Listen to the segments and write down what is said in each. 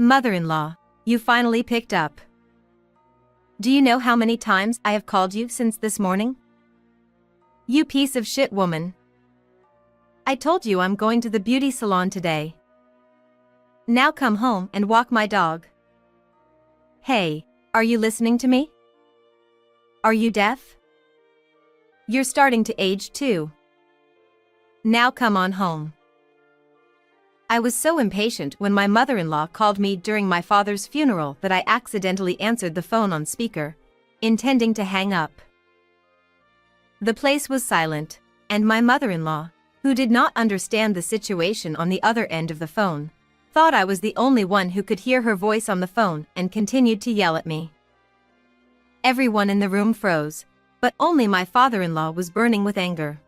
Mother-in-law, you finally picked up. Do you know how many times I have called you since this morning? You piece of shit woman. I told you I'm going to the beauty salon today. Now come home and walk my dog. Hey, are you listening to me? Are you deaf? You're starting to age too. Now come on home. I was so impatient when my mother-in-law called me during my father's funeral that I accidentally answered the phone on speaker, intending to hang up. The place was silent, and my mother-in-law, who did not understand the situation on the other end of the phone, thought I was the only one who could hear her voice on the phone and continued to yell at me. Everyone in the room froze, but only my father-in-law was burning with anger.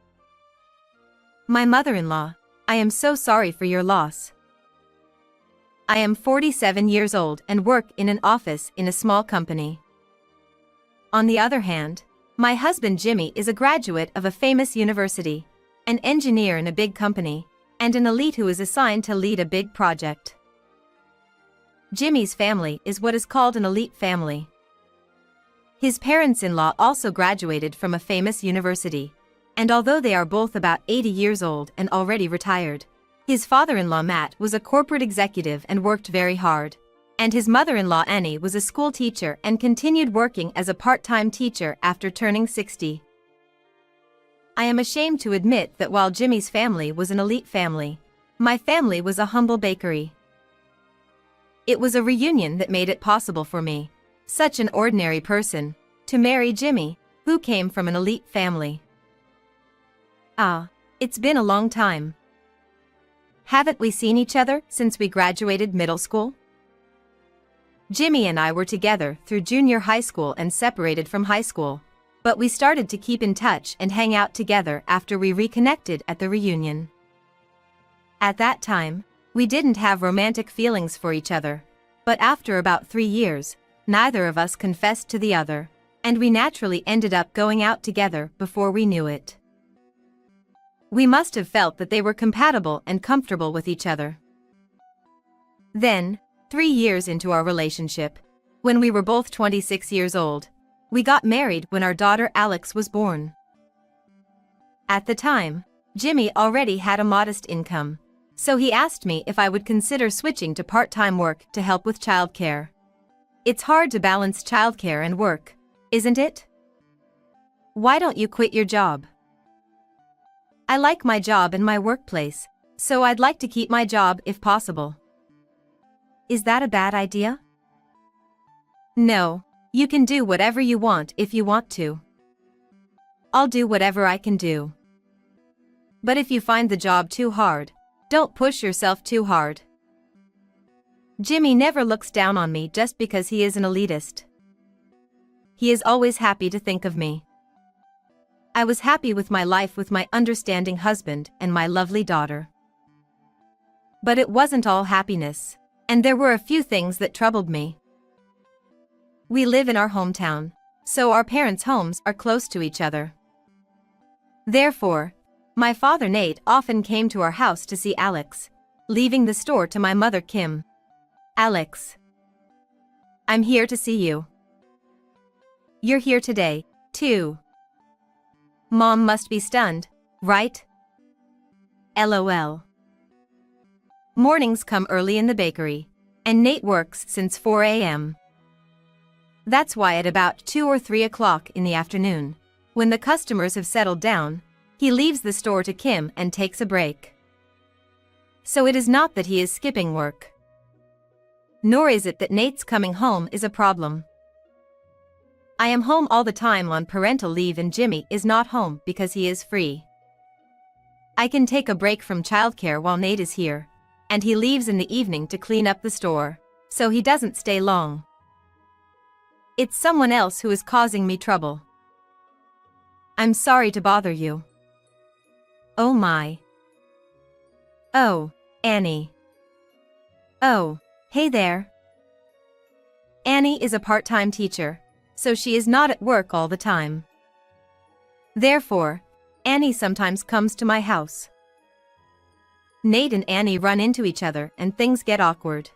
My mother-in-law, I am so sorry for your loss. I am 47 years old and work in an office in a small company. On the other hand, my husband Jimmy is a graduate of a famous university, an engineer in a big company, and an elite who is assigned to lead a big project. Jimmy's family is what is called an elite family. His parents-in-law also graduated from a famous university, and although they are both about 80 years old and already retired, his father-in-law Matt was a corporate executive and worked very hard, and his mother-in-law Annie was a school teacher and continued working as a part-time teacher after turning 60. I am ashamed to admit that while Jimmy's family was an elite family, my family was a humble bakery. It was a reunion that made it possible for me, such an ordinary person, to marry Jimmy, who came from an elite family. Ah, it's been a long time. Haven't we seen each other since we graduated middle school? Jimmy and I were together through junior high school and separated from high school, but we started to keep in touch and hang out together after we reconnected at the reunion. At that time, we didn't have romantic feelings for each other, but after about 3 years, neither of us confessed to the other, and we naturally ended up going out together before we knew it. We must have felt that they were compatible and comfortable with each other. Then, 3 years into our relationship, when we were both 26 years old, we got married when our daughter Alex was born. At the time, Jimmy already had a modest income, so he asked me if I would consider switching to part-time work to help with childcare. It's hard to balance childcare and work, isn't it? Why don't you quit your job? I like my job and my workplace, so I'd like to keep my job if possible. Is that a bad idea? No, you can do whatever you want if you want to. I'll do whatever I can do. But if you find the job too hard, don't push yourself too hard. Jimmy never looks down on me just because he is an elitist. He is always happy to think of me. I was happy with my life with my understanding husband and my lovely daughter. But it wasn't all happiness, and there were a few things that troubled me. We live in our hometown, so our parents' homes are close to each other. Therefore, my father Nate often came to our house to see Alex, leaving the store to my mother Kim. Alex, I'm here to see you. You're here today, too. Mom must be stunned, right? LOL. Mornings come early in the bakery, and Nate works since 4 a.m. That's why at about 2 or 3 o'clock in the afternoon, when the customers have settled down, he leaves the store to Kim and takes a break. So it is not that he is skipping work. Nor is it that Nate's coming home is a problem. I am home all the time on parental leave and Jimmy is not home because he is free. I can take a break from childcare while Nate is here, and he leaves in the evening to clean up the store, so he doesn't stay long. It's someone else who is causing me trouble. I'm sorry to bother you. Oh my. Oh, Annie. Oh, hey there. Annie is a part-time teacher, so she is not at work all the time. Therefore, Annie sometimes comes to my house. Nate and Annie run into each other and things get awkward.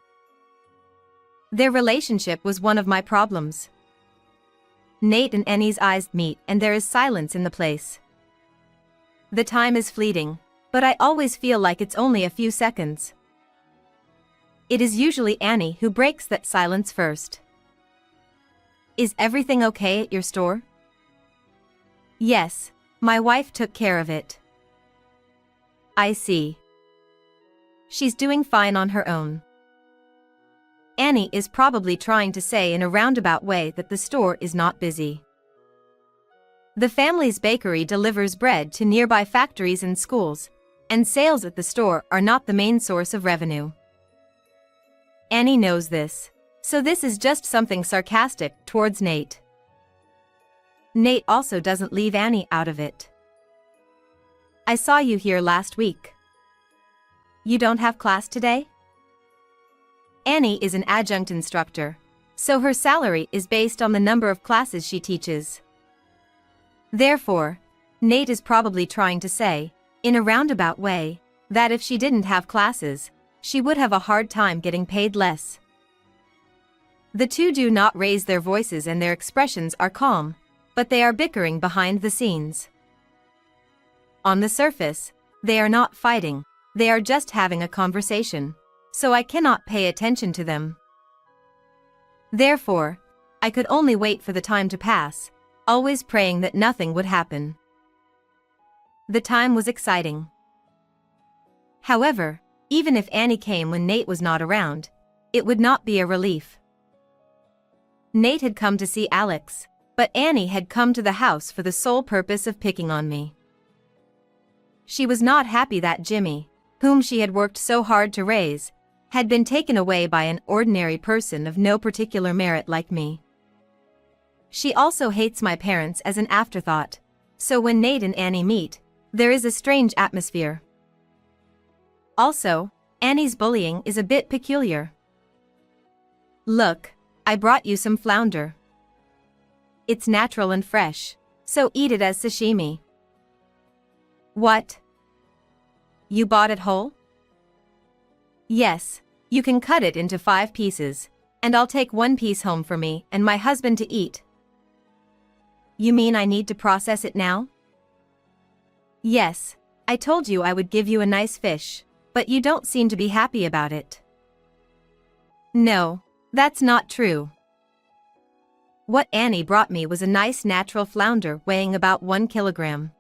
Their relationship was one of my problems. Nate and Annie's eyes meet and there is silence in the place. The time is fleeting, but I always feel like it's only a few seconds. It is usually Annie who breaks that silence first. Is everything okay at your store? Yes, my wife took care of it. I see. She's doing fine on her own. Annie is probably trying to say in a roundabout way that the store is not busy. The family's bakery delivers bread to nearby factories and schools, and sales at the store are not the main source of revenue. Annie knows this, so this is just something sarcastic towards Nate. Nate also doesn't leave Annie out of it. I saw you here last week. You don't have class today? Annie is an adjunct instructor, so her salary is based on the number of classes she teaches. Therefore, Nate is probably trying to say, in a roundabout way, that if she didn't have classes, she would have a hard time getting paid less. The two do not raise their voices and their expressions are calm, but they are bickering behind the scenes. On the surface, they are not fighting, they are just having a conversation, so I cannot pay attention to them. Therefore, I could only wait for the time to pass, always praying that nothing would happen. The time was exciting. However, even if Annie came when Nate was not around, it would not be a relief. Nate had come to see Alex, but Annie had come to the house for the sole purpose of picking on me. She was not happy that Jimmy, whom she had worked so hard to raise, had been taken away by an ordinary person of no particular merit like me. She also hates my parents as an afterthought, so when Nate and Annie meet, there is a strange atmosphere. Also, Annie's bullying is a bit peculiar. Look, I brought you some flounder. It's natural and fresh, so eat it as sashimi. What? You bought it whole? Yes, you can cut it into 5 pieces, and I'll take 1 piece home for me and my husband to eat. You mean I need to process it now? Yes, I told you I would give you a nice fish, but you don't seem to be happy about it. No, that's not true. What Annie brought me was a nice natural flounder weighing about 1 kilogram.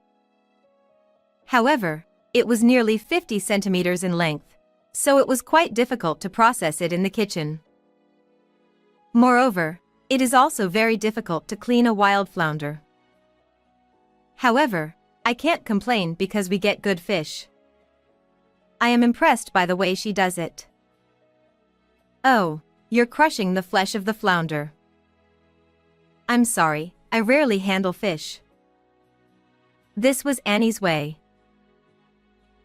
However, it was nearly 50 centimeters in length, so it was quite difficult to process it in the kitchen. Moreover, it is also very difficult to clean a wild flounder. However, I can't complain because we get good fish. I am impressed by the way she does it. Oh, you're crushing the flesh of the flounder. I'm sorry, I rarely handle fish. This was Annie's way.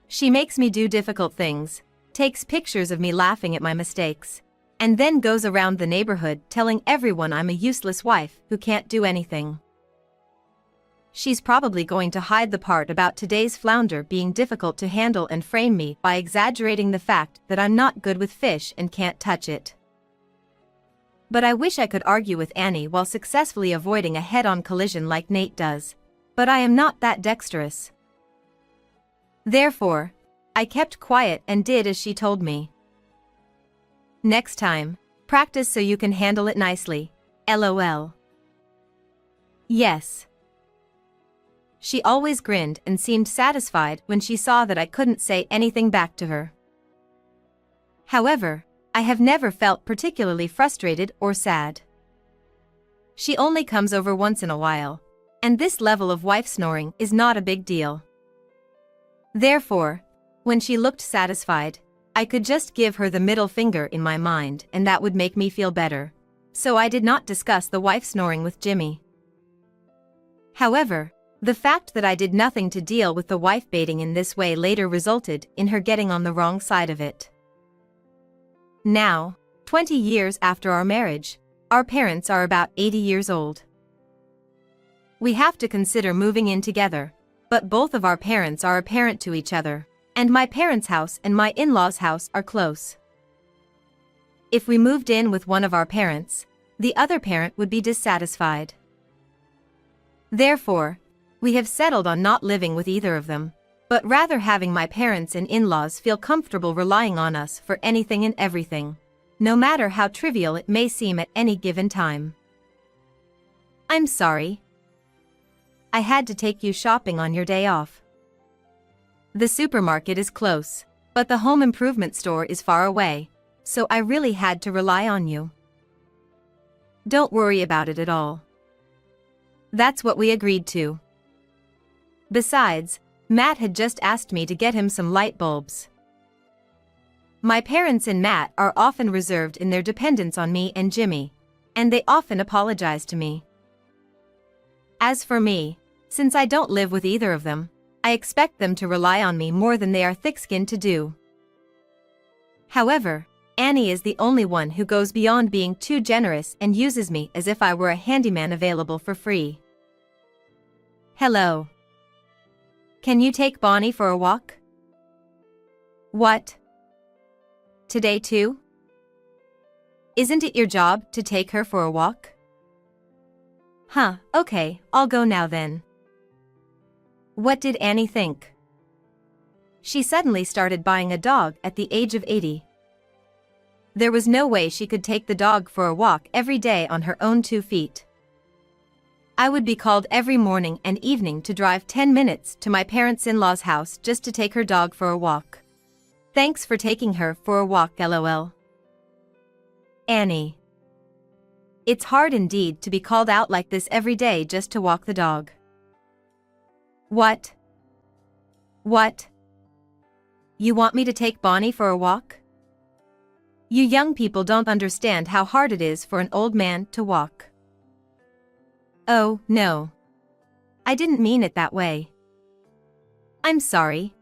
She makes me do difficult things, takes pictures of me laughing at my mistakes, and then goes around the neighborhood telling everyone I'm a useless wife who can't do anything. She's probably going to hide the part about today's flounder being difficult to handle and frame me by exaggerating the fact that I'm not good with fish and can't touch it. But I wish I could argue with Annie while successfully avoiding a head-on collision like Nate does, but I am not that dexterous. Therefore, I kept quiet and did as she told me. Next time, practice so you can handle it nicely, LOL. Yes. She always grinned and seemed satisfied when she saw that I couldn't say anything back to her. However, I have never felt particularly frustrated or sad. She only comes over once in a while, and this level of wife snoring is not a big deal. Therefore, when she looked satisfied, I could just give her the middle finger in my mind and that would make me feel better, so I did not discuss the wife snoring with Jimmy. However, the fact that I did nothing to deal with the wife baiting in this way later resulted in her getting on the wrong side of it. Now, 20 years after our marriage, our parents are about 80 years old. We have to consider moving in together, but both of our parents are apparent to each other, and my parents' house and my in-laws' house are close. If we moved in with one of our parents, the other parent would be dissatisfied. Therefore, we have settled on not living with either of them, but rather having my parents and in-laws feel comfortable relying on us for anything and everything, no matter how trivial it may seem at any given time. I'm sorry. I had to take you shopping on your day off. The supermarket is close, but the home improvement store is far away, so I really had to rely on you. Don't worry about it at all. That's what we agreed to. Besides, Matt had just asked me to get him some light bulbs. My parents and Matt are often reserved in their dependence on me and Jimmy, and they often apologize to me. As for me, since I don't live with either of them, I expect them to rely on me more than they are thick-skinned to do. However, Annie is the only one who goes beyond being too generous and uses me as if I were a handyman available for free. Hello. Can you take Bonnie for a walk? What? Today too? Isn't it your job to take her for a walk? Huh, okay, I'll go now then. What did Annie think? She suddenly started buying a dog at the age of 80. There was no way she could take the dog for a walk every day on her own 2 feet. I would be called every morning and evening to drive 10 minutes to my parents-in-law's house just to take her dog for a walk. Thanks for taking her for a walk, lol. Annie. It's hard indeed to be called out like this every day just to walk the dog. What? What? You want me to take Bonnie for a walk? You young people don't understand how hard it is for an old man to walk. Oh, no. I didn't mean it that way. I'm sorry.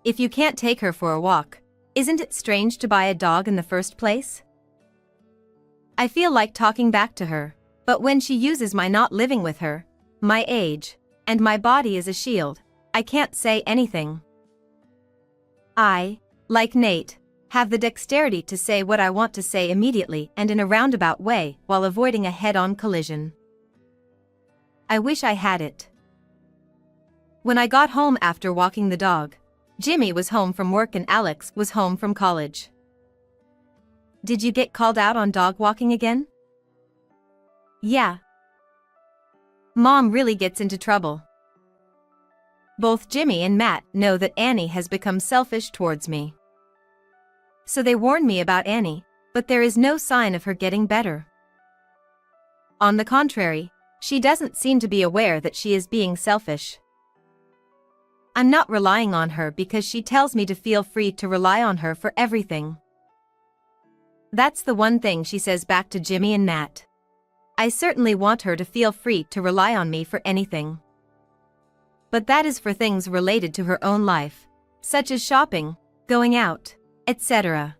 If you can't take her for a walk, isn't it strange to buy a dog in the first place? I feel like talking back to her, but when she uses my not living with her, my age, and my body as a shield, I can't say anything. I, like Nate, have the dexterity to say what I want to say immediately and in a roundabout way while avoiding a head-on collision. I wish I had it. When I got home after walking the dog, Jimmy was home from work and Alex was home from college. Did you get called out on dog walking again? Yeah. Mom really gets into trouble. Both Jimmy and Matt know that Annie has become selfish towards me. So they warn me about Annie, but there is no sign of her getting better. On the contrary, she doesn't seem to be aware that she is being selfish. I'm not relying on her because she tells me to feel free to rely on her for everything. That's the one thing she says back to Jimmy and Matt. I certainly want her to feel free to rely on me for anything. But that is for things related to her own life, such as shopping, going out, etc.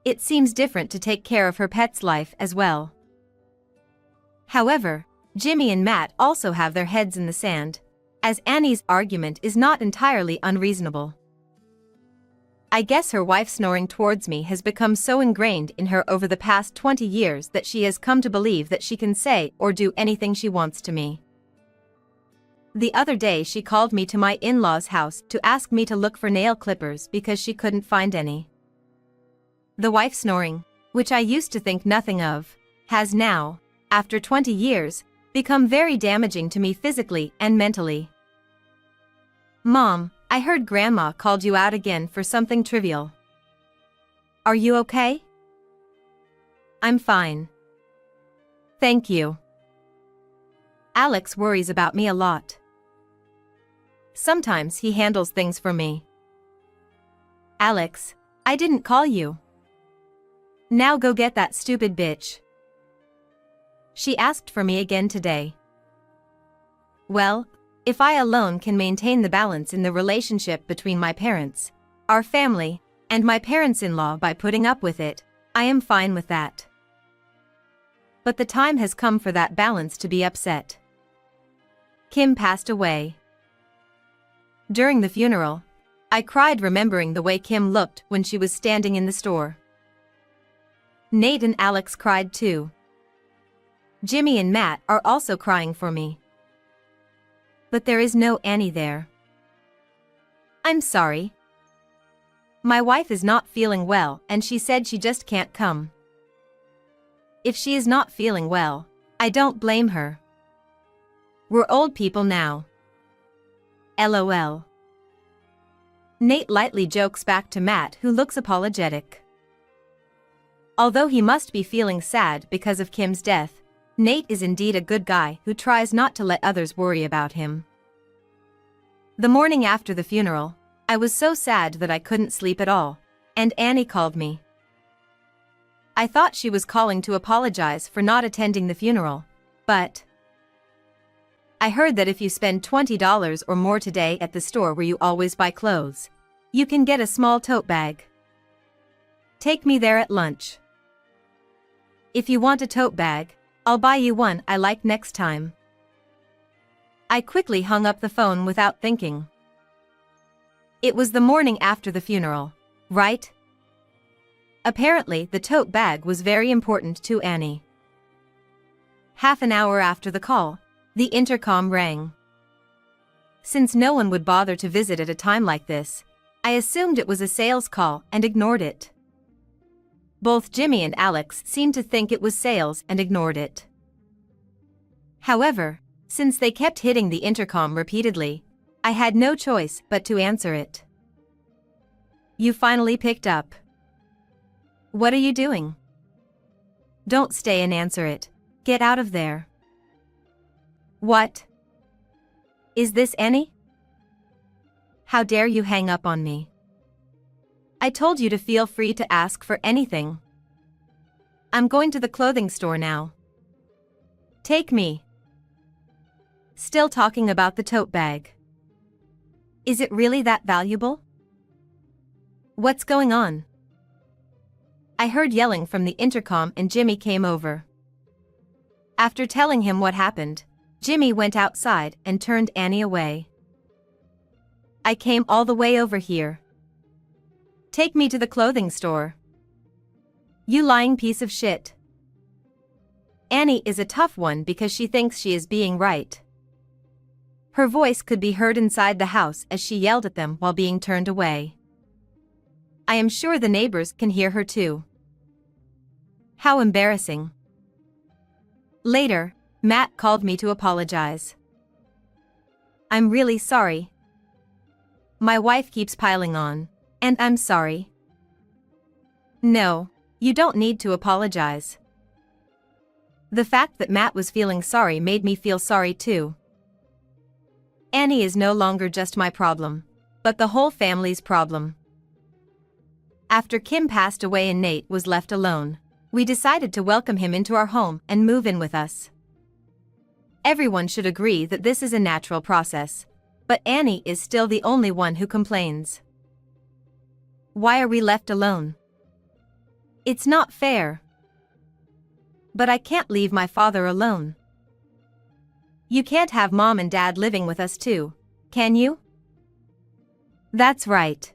It seems different to take care of her pet's life as well. However, Jimmy and Matt also have their heads in the sand, as Annie's argument is not entirely unreasonable. I guess her wife snoring towards me has become so ingrained in her over the past 20 years that she has come to believe that she can say or do anything she wants to me. The other day she called me to my in-laws' house to ask me to look for nail clippers because she couldn't find any. The wife snoring, which I used to think nothing of, has now, after 20 years, become very damaging to me physically and mentally. Mom, I heard Grandma called you out again for something trivial. Are you okay? I'm fine. Thank you. Alex worries about me a lot. Sometimes he handles things for me. Alex, I didn't call you. Now go get that stupid bitch. She asked for me again today. Well, if I alone can maintain the balance in the relationship between my parents, our family, and my parents-in-law by putting up with it, I am fine with that. But the time has come for that balance to be upset. Kim passed away. During the funeral, I cried remembering the way Kim looked when she was standing in the store. Nate and Alex cried too. Jimmy and Matt are also crying for me. But there is no Annie there. I'm sorry. My wife is not feeling well and she said she just can't come. If she is not feeling well, I don't blame her. We're old people now. LOL. Nate lightly jokes back to Matt, who looks apologetic. Although he must be feeling sad because of Kim's death, Nate is indeed a good guy who tries not to let others worry about him. The morning after the funeral, I was so sad that I couldn't sleep at all, and Annie called me. I thought she was calling to apologize for not attending the funeral, but I heard that if you spend $20 or more today at the store where you always buy clothes, you can get a small tote bag. Take me there at lunch. If you want a tote bag, I'll buy you one I like next time. I quickly hung up the phone without thinking. It was the morning after the funeral, right? Apparently, the tote bag was very important to Annie. Half an hour after the call, the intercom rang. Since no one would bother to visit at a time like this, I assumed it was a sales call and ignored it. Both Jimmy and Alex seemed to think it was sales and ignored it. However, since they kept hitting the intercom repeatedly, I had no choice but to answer it. You finally picked up. What are you doing? Don't stay and answer it. Get out of there. What? Is this Annie? How dare you hang up on me? I told you to feel free to ask for anything. I'm going to the clothing store now. Take me. Still talking about the tote bag. Is it really that valuable? What's going on? I heard yelling from the intercom and Jimmy came over. After telling him what happened, Jimmy went outside and turned Annie away. I came all the way over here. Take me to the clothing store. You lying piece of shit. Annie is a tough one because she thinks she is being right. Her voice could be heard inside the house as she yelled at them while being turned away. I am sure the neighbors can hear her too. How embarrassing. Later, Matt called me to apologize. I'm really sorry. My wife keeps piling on, and I'm sorry. No, you don't need to apologize. The fact that Matt was feeling sorry made me feel sorry too. Annie is no longer just my problem, but the whole family's problem. After Kim passed away and Nate was left alone, we decided to welcome him into our home and move in with us. Everyone should agree that this is a natural process, but Annie is still the only one who complains. Why are we left alone? It's not fair. But I can't leave my father alone. You can't have mom and dad living with us too, can you? That's right.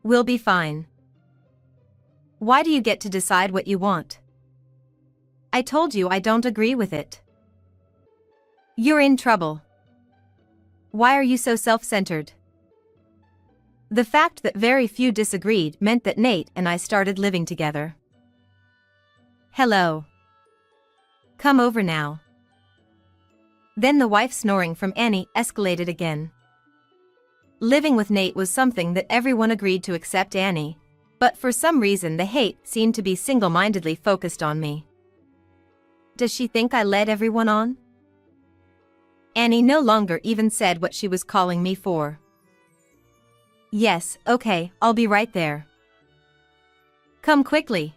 We'll be fine. Why do you get to decide what you want? I told you I don't agree with it. You're in trouble. Why are you so self-centered? The fact that very few disagreed meant that Nate and I started living together. Hello. Come over now. Then the wife snoring from Annie escalated again. Living with Nate was something that everyone agreed to except Annie, but for some reason the hate seemed to be single-mindedly focused on me. Does she think I led everyone on? Annie no longer even said what she was calling me for. Yes, okay, I'll be right there. Come quickly.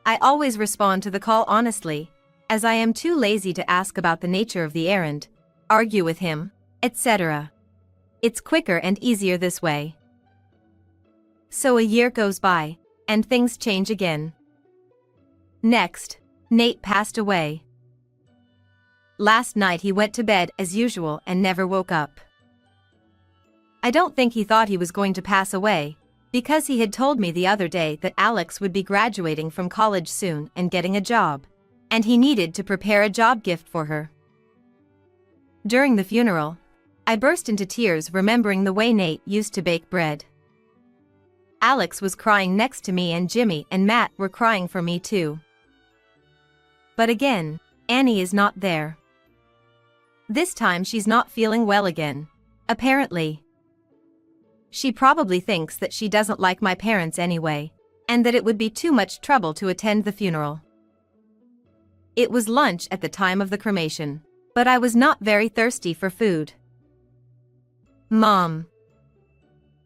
I always respond to the call honestly, as I am too lazy to ask about the nature of the errand, argue with him, etc. It's quicker and easier this way. So a year goes by, and things change again. Next, Nate passed away. Last night he went to bed as usual and never woke up. I don't think he thought he was going to pass away, because he had told me the other day that Alex would be graduating from college soon and getting a job, and he needed to prepare a job gift for her. During the funeral, I burst into tears remembering the way Nate used to bake bread. Alex was crying next to me and Jimmy and Matt were crying for me too. But again, Annie is not there. This time she's not feeling well again, apparently. She probably thinks that she doesn't like my parents anyway, and that it would be too much trouble to attend the funeral. It was lunch at the time of the cremation, but I was not very thirsty for food. Mom.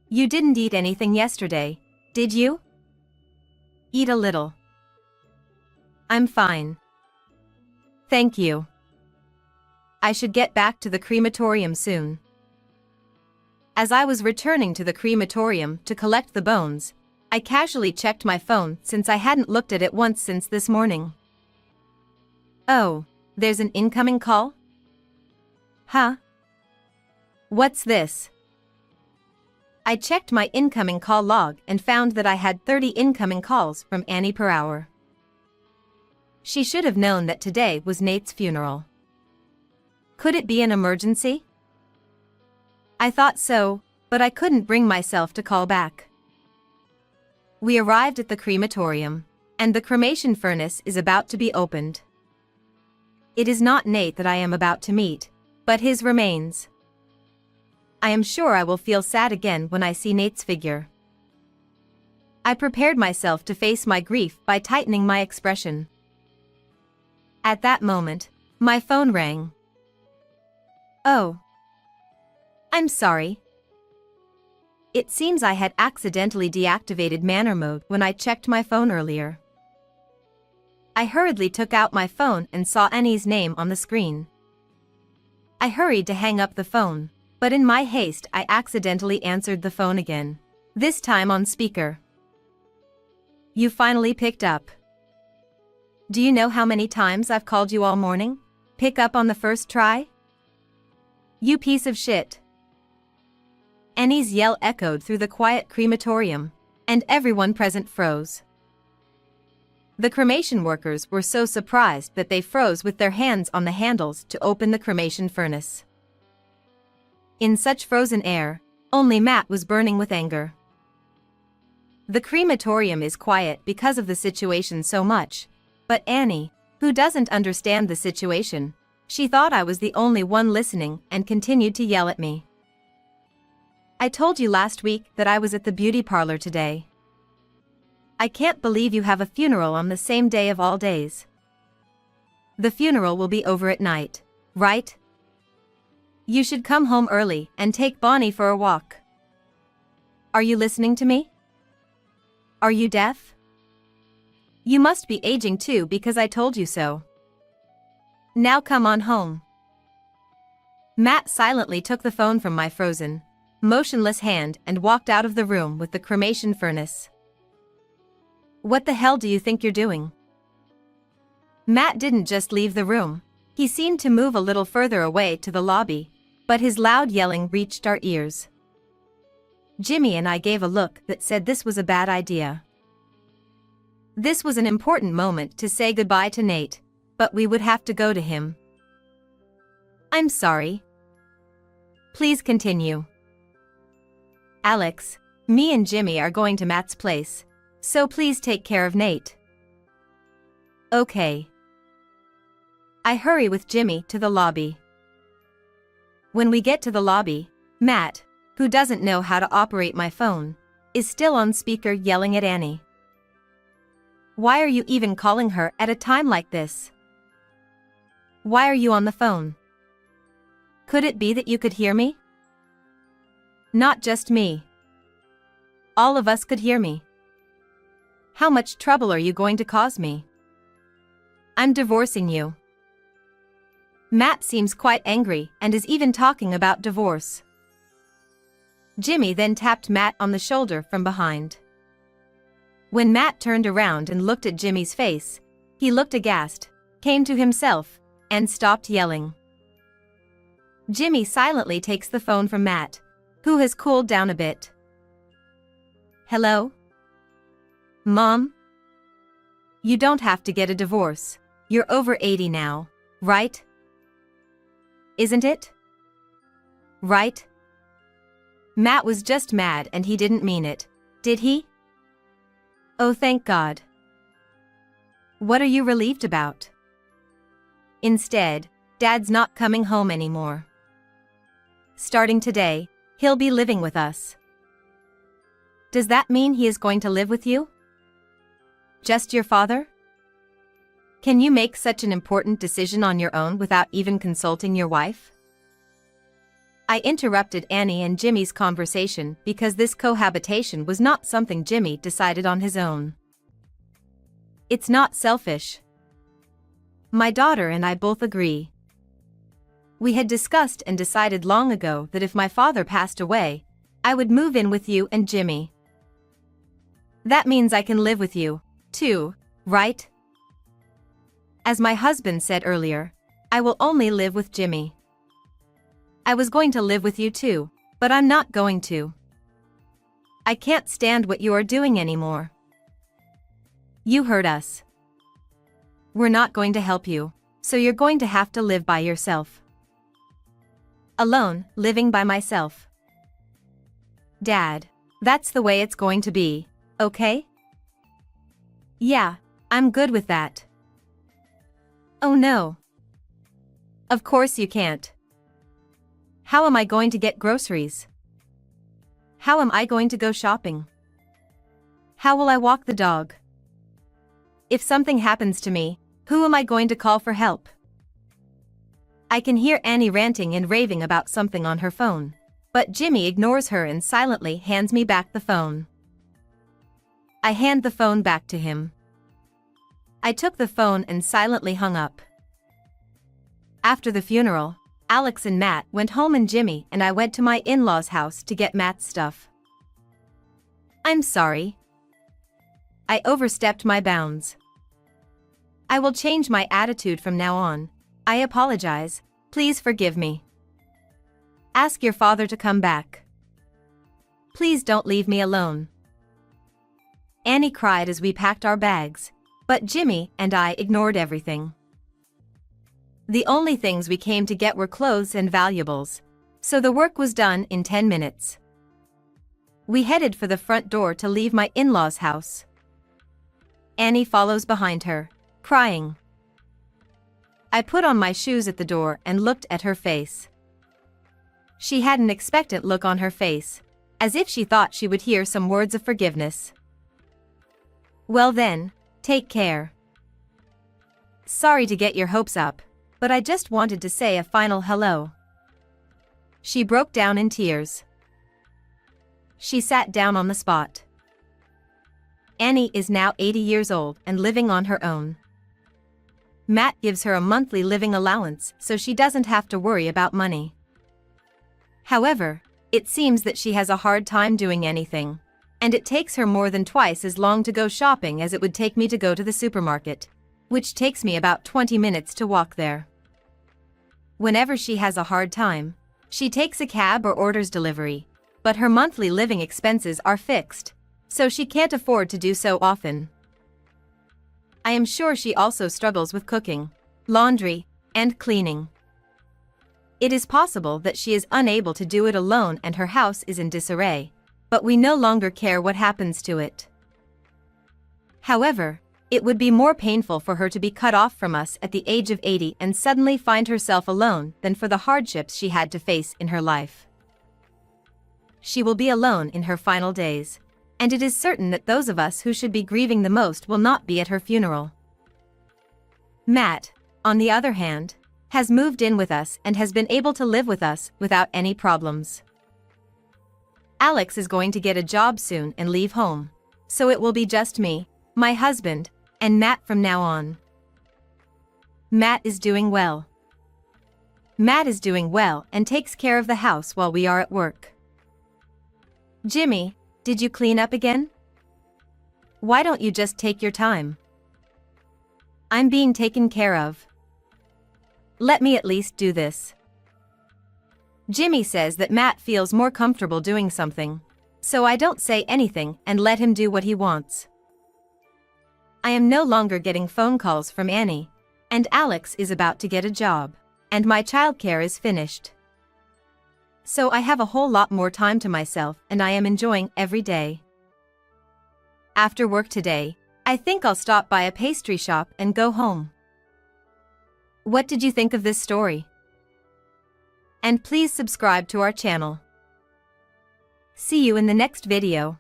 You didn't eat anything yesterday, did you? Eat a little. I'm fine. Thank you. I should get back to the crematorium soon. As I was returning to the crematorium to collect the bones, I casually checked my phone since I hadn't looked at it once since this morning. Oh, there's an incoming call? Huh? What's this? I checked my incoming call log and found that I had 30 incoming calls from Annie per hour. She should have known that today was Nate's funeral. Could it be an emergency? I thought so, but I couldn't bring myself to call back. We arrived at the crematorium, and the cremation furnace is about to be opened. It is not Nate that I am about to meet, but his remains. I am sure I will feel sad again when I see Nate's figure. I prepared myself to face my grief by tightening my expression. At that moment, my phone rang. Oh. I'm sorry. It seems I had accidentally deactivated manner mode when I checked my phone earlier. I hurriedly took out my phone and saw Annie's name on the screen. I hurried to hang up the phone, but in my haste I accidentally answered the phone again, this time on speaker. You finally picked up. Do you know how many times I've called you all morning? Pick up on the first try? You piece of shit. Annie's yell echoed through the quiet crematorium, and everyone present froze. The cremation workers were so surprised that they froze with their hands on the handles to open the cremation furnace. In such frozen air, only Matt was burning with anger. The crematorium is quiet because of the situation so much, but Annie, who doesn't understand the situation, she thought I was the only one listening and continued to yell at me. I told you last week that I was at the beauty parlor today. I can't believe you have a funeral on the same day of all days. The funeral will be over at night, right? You should come home early and take Bonnie for a walk. Are you listening to me? Are you deaf? You must be aging too because I told you so. Now come on home. Matt silently took the phone from my frozen, motionless hand and walked out of the room with the cremation furnace. What the hell do you think you're doing? Matt didn't just leave the room, he seemed to move a little further away to the lobby, but his loud yelling reached our ears. Jimmy and I gave a look that said this was a bad idea. This was an important moment to say goodbye to Nate, but we would have to go to him. I'm sorry. Please continue. Alex, me and Jimmy are going to Matt's place, so please take care of Nate. Okay. I hurry with Jimmy to the lobby. When we get to the lobby, Matt, who doesn't know how to operate my phone, is still on speaker yelling at Annie. Why are you even calling her at a time like this? Why are you on the phone? Could it be that you could hear me? Not just me. All of us could hear me. How much trouble are you going to cause me? I'm divorcing you. Matt seems quite angry and is even talking about divorce. Jimmy then tapped Matt on the shoulder from behind. When Matt turned around and looked at Jimmy's face, he looked aghast, came to himself, and stopped yelling. Jimmy silently takes the phone from Matt, who has cooled down a bit. Hello? Mom? You don't have to get a divorce. You're over 80 now, right? Isn't it? Right? Matt was just mad and he didn't mean it, did he? Oh, thank God. What are you relieved about? Instead, Dad's not coming home anymore. Starting today, he'll be living with us. Does that mean he is going to live with you? Just your father? Can you make such an important decision on your own without even consulting your wife? I interrupted Annie and Jimmy's conversation because this cohabitation was not something Jimmy decided on his own. It's not selfish. My daughter and I both agree. We had discussed and decided long ago that if my father passed away, I would move in with you and Jimmy. That means I can live with you, too, right? As my husband said earlier, I will only live with Jimmy. I was going to live with you too, but I'm not going to. I can't stand what you are doing anymore. You hurt us. We're not going to help you, so you're going to have to live by yourself. Alone, living by myself. Dad, that's the way it's going to be, okay? Yeah, I'm good with that. Oh no. Of course you can't. How am I going to get groceries? How am I going to go shopping? How will I walk the dog? If something happens to me, who am I going to call for help? I can hear Annie ranting and raving about something on her phone, but Jimmy ignores her and silently hands me back the phone. I hand the phone back to him. I took the phone and silently hung up. After the funeral, Alex and Matt went home and Jimmy and I went to my in-laws' house to get Matt's stuff. I'm sorry. I overstepped my bounds. I will change my attitude from now on. I apologize, please forgive me. Ask your father to come back. Please don't leave me alone. Annie cried as we packed our bags, but Jimmy and I ignored everything. The only things we came to get were clothes and valuables, so the work was done in 10 minutes. We headed for the front door to leave my in-laws' house. Annie follows behind her, crying. I put on my shoes at the door and looked at her face. She had an expectant look on her face, as if she thought she would hear some words of forgiveness. Well then, take care. Sorry to get your hopes up, but I just wanted to say a final hello. She broke down in tears. She sat down on the spot. Annie is now 80 years old and living on her own. Matt gives her a monthly living allowance so she doesn't have to worry about money. However, it seems that she has a hard time doing anything, and it takes her more than twice as long to go shopping as it would take me to go to the supermarket, which takes me about 20 minutes to walk there. Whenever she has a hard time, she takes a cab or orders delivery, but her monthly living expenses are fixed, so she can't afford to do so often. I am sure she also struggles with cooking, laundry, and cleaning. It is possible that she is unable to do it alone and her house is in disarray, but we no longer care what happens to it. However, it would be more painful for her to be cut off from us at the age of 80 and suddenly find herself alone than for the hardships she had to face in her life. She will be alone in her final days, and it is certain that those of us who should be grieving the most will not be at her funeral. Matt, on the other hand, has moved in with us and has been able to live with us without any problems. Alex is going to get a job soon and leave home, so it will be just me, my husband, and Matt from now on. Matt is doing well. Matt is doing well and takes care of the house while we are at work. Jimmy, did you clean up again? Why don't you just take your time? I'm being taken care of. Let me at least do this. Jimmy says that Matt feels more comfortable doing something, So I don't say anything and let him do what he wants. I am no longer getting phone calls from Annie, and Alex is about to get a job, and my childcare is finished. So I have a whole lot more time to myself and I am enjoying every day. After work today, I think I'll stop by a pastry shop and go home. What did you think of this story? And please subscribe to our channel. See you in the next video.